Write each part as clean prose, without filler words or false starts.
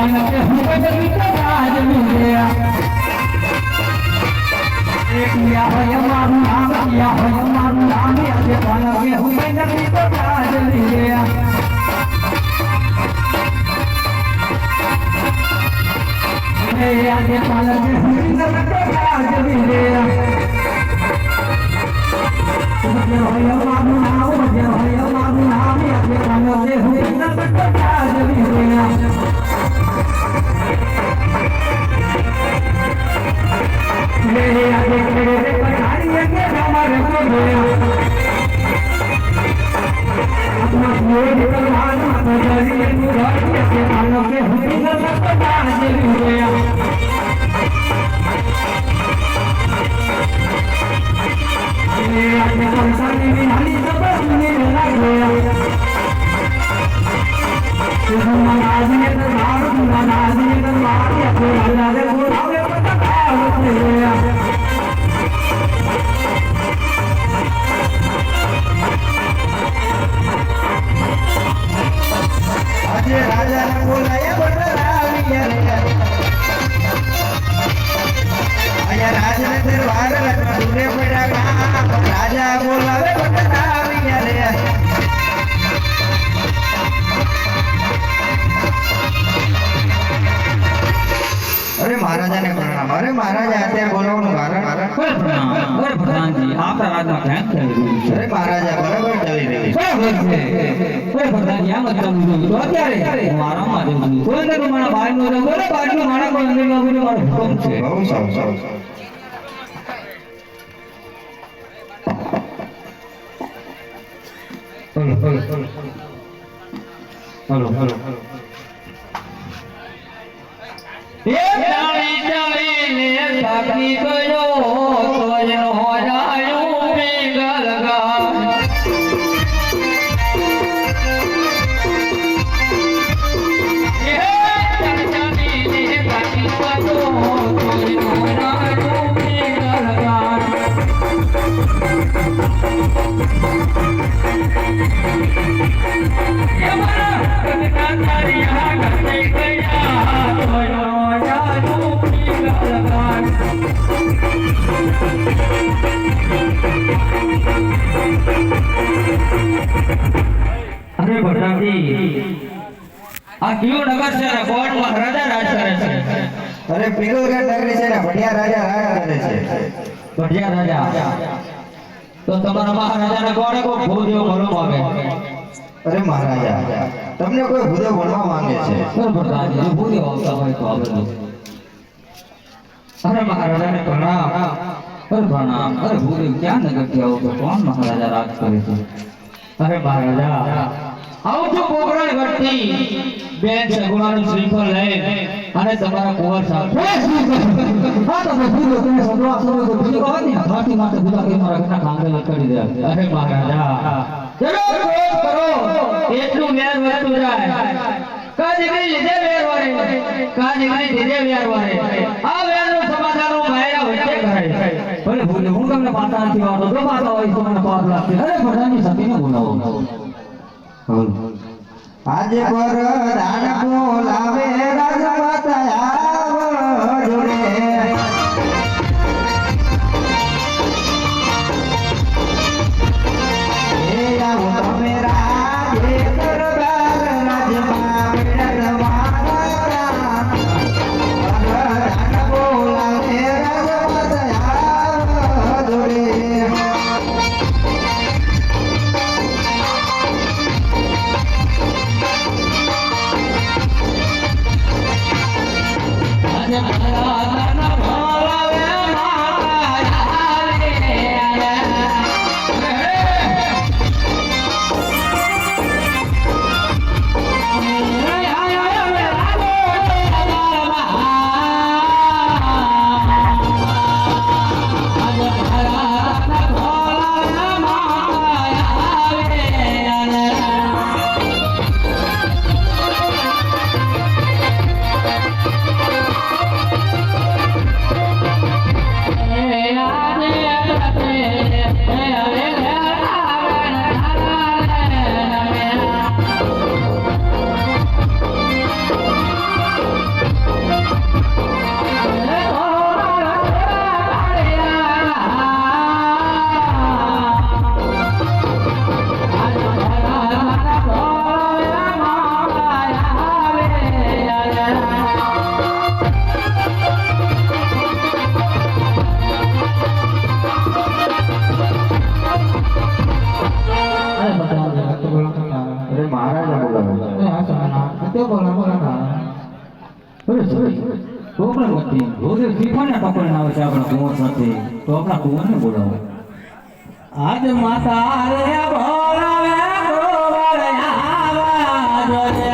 પણ કે હું બદલી તો રાજ મિલ્યા કિયા હોય મારું નામ કિયા હોય મારું નામ આજે પણ કે હું બદલી તો રાજ મિલ્યા આજે પણ કે હું બદલી તો રાજ મિલ્યા હોય મારું નામ હોય મારું નામ આજે પણ કે હું બદલી તો રાજ મિલ્યા मेरे आगे खड़े थे पठारी के हमारे को गया अपना ये भगवान माता जरी घर के मानो के हुई न सकता आज गया मेरे आगे कंसानी निहाली सब सुने लग गया महाराज ने दरबार महाराज ने दरबार अपने अल्लाह ने बुलावे पता गया આજે રાજા ને બોલાયા બટરાવીએ અહીંયા રાજ ને દરબાર ડુરે પડ્યા રાજા બોલાવે બટરાવીએ રે अरे महाराजा ने प्रणाम अरे महाराजा आते बोलવાનું કારણ બરાબર પ્રધાનજી આપણા રાજા ધ્યાન કરી અરે મહારાજા બરાબર ચલી રહી છે ઓય પ્રધાનજી આમ જ ચાલુ તો અત્યારે મારા માં જવું કોઈ ને મારા ભાઈ નો બોલે ભાઈ નો મારા કોઈ અંદર નો મારો હુકમ છે બહુ સારું સારું हेलो हेलो ये डाली डाली ने साकी गयो तोजनो जायो पिंगल गा ये डाली डाली ने साकी गयो तोजनो जायो पिंगल गा ये मारा कविता तारिया करते गया तोजनो अरे भटाजी आ क्यों नगर से कोट महाराजा राज करे छे अरे पीलुगढ़ नगरी से बढ़िया राजा राज करे छे बढ़िया राजा तो તમારા મહારાજા ને કોણે કો ભૂદેવ ભણવા માંગે અરે મહારાજા તમને કોઈ ભૂદેવ ભણવા માંગે છે અરે ભટાજી ભૂદેવ આવતા હોય તો આવે अरे महाराजा ने प्रणाम अरे भूरे क्या नगर के आओ तो कौन महाराजा राज करे थे अरे महाराजा आओ तो पोकरा गट्टी बेन सगुणानु श्रीफल ले अरे તમારા કુંવર સાહેબ હા તો ભૂલો તમે સગવા સમય તો ભૂલો હોય ને હાથી માથે ભૂલા કે મારા ઘરના કાંગે લટડી દે અરે મહારાજા ચલો ક્રોધ કરો એટલું મેર વધતું જાય કાજગરી લીધે વેર વારે કાજગરી લીધે વેર વારે આ વેરનું સમાધાન હું ભાઈરા વચ્ચે કરે ભલે ભૂલે હું તમને પાતા નથી વાળો તો પાતા હોય તો મને પાપ લાગશે અરે ભડાની સતીને બોલાવો આજે પર દાન બોલાવે રાજમાતા આવ જોડે એ આવો તમે રાજે દરબાર રાજમાં પડશે આપણા કુંવર સાથે, તો આપણા કુંવરને બોલાવો. આજ માતા રે બોલાવે ગોબર આવા જોજે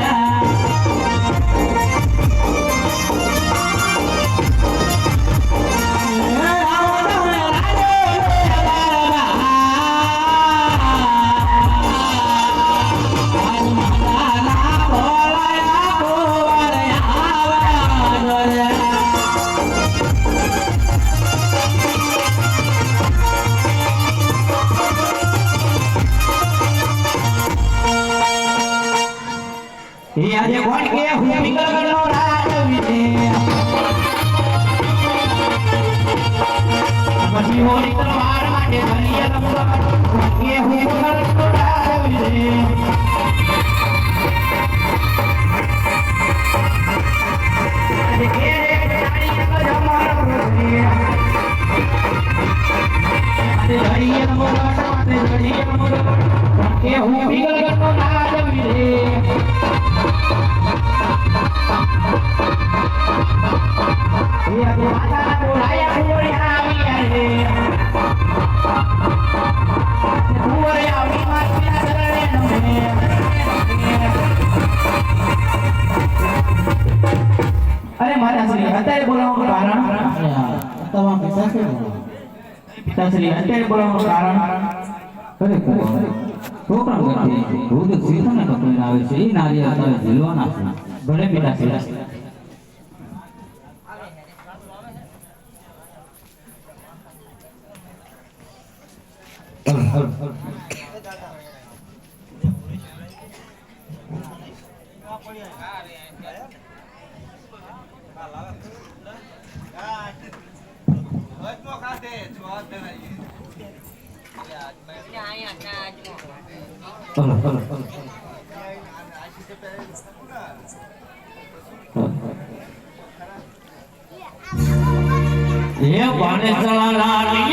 આજે કોણ કે હું પિંગલગઢનો રાજ વિજે પછી હોળી તલવાર માટે ધનિયા લંબા કે હું પિંગલગઢનો રાજ વિજે આજે કે રે તારી કો જમાર પ્રભુ આજે ધનિયા લંબા માટે ધનિયા લંબા કે હું પિંગલગઢનો રાજ વિજે અરે માતાશ્રી અત્યારે બોલાવવાનું કારણ તમામ પિતાશ્રી અત્યારે બોલાવવાનું કારણ અરે છોકરા ગઢી રોજ સીધને પકડીને આવે છે. એ નારી અત્યારે ઝીલવાના છે. ભલે પિતાશ્રી. એ બાને ચલા લાલી